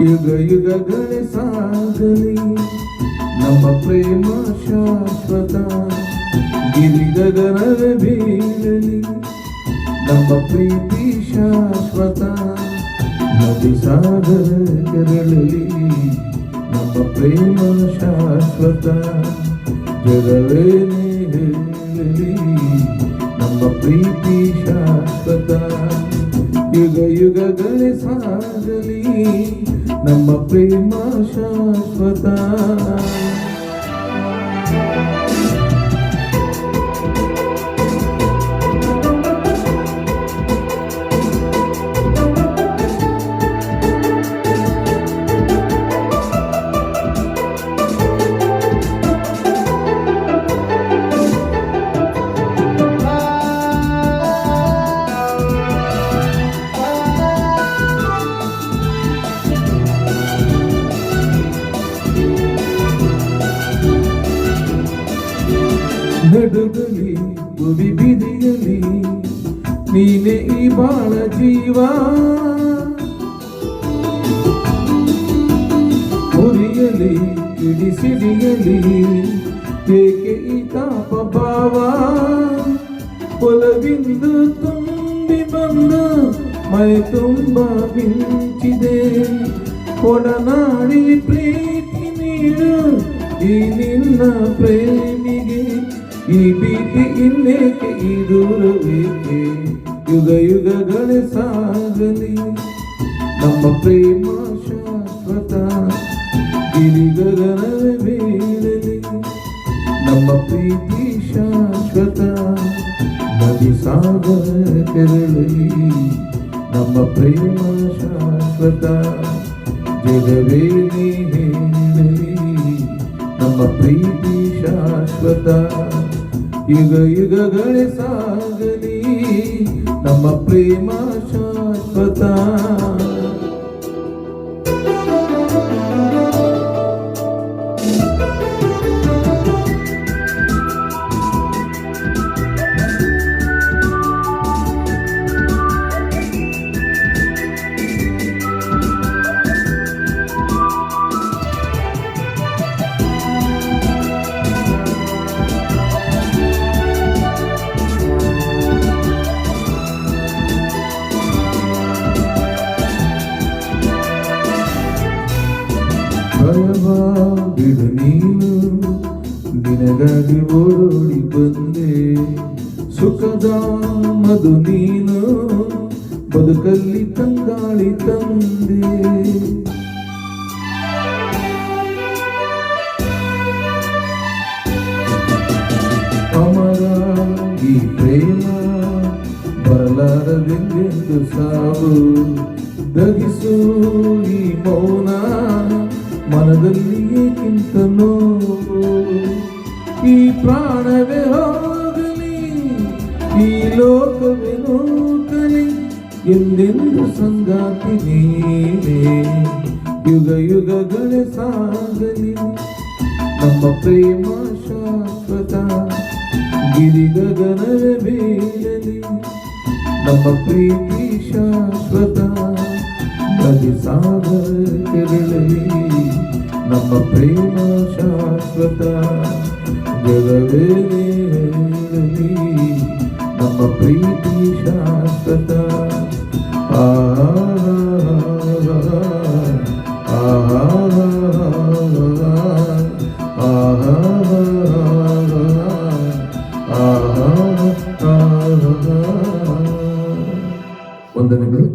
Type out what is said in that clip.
ಯುಗ ಯುಗಗಳೇ ಸಾಗಲಿ ನಮ್ಮ ಪ್ರೇಮ ಶಾಶ್ವತ. ಗಿರಿ ಗಗನವೇ ಬೀಳಲಿ ನಮ್ಮ ಪ್ರೀತಿ ಶಾಶ್ವತ. ನದಿ ಸಾಗರ ಕೆರಳಲಿ ನಮ್ಮ ಪ್ರೇಮ ಶಾಶ್ವತ. ಜಗವೇನೇ ಹೇಳಲಿ ನಮ್ಮ ಪ್ರೀತಿ ಶಾಶ್ವತ. ಯುಗ ಯುಗಗಳೇ ಸಾಗಲಿ ನಮ್ಮ ಪ್ರೇಮ ಶಾಶ್ವತ. ನಡುಗಲಿ ಭುವಿ ಬಿರಿಯಲಿ ನೀನೆ ಈ ಬಾಳ ಜೀವ. ಉರಿಯಲಿ ಕಿಡಿಸಿಡಿಯಲಿ ಏಕೆ ಈ ತಾಪ ಭಾವ. ಒಲವಿಂದು ತುಂಬಿ ಬಂದ ಮೈ ತುಂಬ ಮಿಂಚಿದೆ. ಒಡನಾಡಿ ಪ್ರೀತಿ ನೀಡು ಈ ನಿನ್ನ ಪ್ರೇಮಿಗೆ. ಈ ಭೀತಿ ಇನ್ನೇಕೆ ಈ ದೂರವೇಕೆ. ಯುಗ ಯುಗಗಳೇ ಸಾಗಲಿ ನಮ್ಮ ಪ್ರೇಮ ಶಾಶ್ವತ. ಗಿರಿ ಗಗನವೇ ಬೀಳಲಿ ನಮ್ಮ ಪ್ರೀತಿ ಶಾಶ್ವತ. ನದಿ ಸಾಗರ ಕೆರಳಲಿ ನಮ್ಮ ಪ್ರೇಮ ಶಾಶ್ವತ. ಜಗವೇನೇ ಹೇಳಲಿ ನಮ್ಮ ಪ್ರೀತಿ ಶಾಶ್ವತ. ಯುಗ ಯುಗಗಳೇ ಸಾಗಲಿ ನಮ್ಮ ಪ್ರೇಮ ಶಾಶ್ವತ. ಬಿಡು ನೀನು ನಿನಗಾಗಿ ಓಡೋಡಿ ಬಂದೆ. ಸುಖದ ಮಧು ನೀನು ಬದುಕಲ್ಲಿ ತಂಗಾಳಿ ತಂದೆ. ಅಮರ ಈ ಪ್ರೇಮ ಬರಲಾರದೆಂದೆಂದು ಸಾವು. ದಗಿಸು ಈ ಮೌನ ಮನದಲ್ಲಿ ಏಕಿಂತ ನೋವು. ಈ ಪ್ರಾಣವೇ ಹೋಗಲಿ ಈ ಲೋಕವೇ ನೂಕಲಿ ಎಂದೆಂದು ಸಂಗಾತಿ ನೀನೇ. ಯುಗ ಯುಗಗಳೇ ಸಾಗಲಿ ನಮ್ಮ ಪ್ರೇಮ ಶಾಶ್ವತ. ಗಿರಿ ಗಗನವೇ ಬೀಳಲಿ ನಮ್ಮ ಪ್ರೀತಿ ಶಾಶ್ವತ. ನದಿ ಸಾಗರ ಕೆರಳಲಿ ನಮ್ಮ ಪ್ರೇಮ ಶಾಶ್ವತ. ಜಗವೇನೇ ಹೇಳಲಿ ನಮ್ಮ ಪ್ರೀತಿ ಶಾಶ್ವತ. ವಂದನೆಗಳು.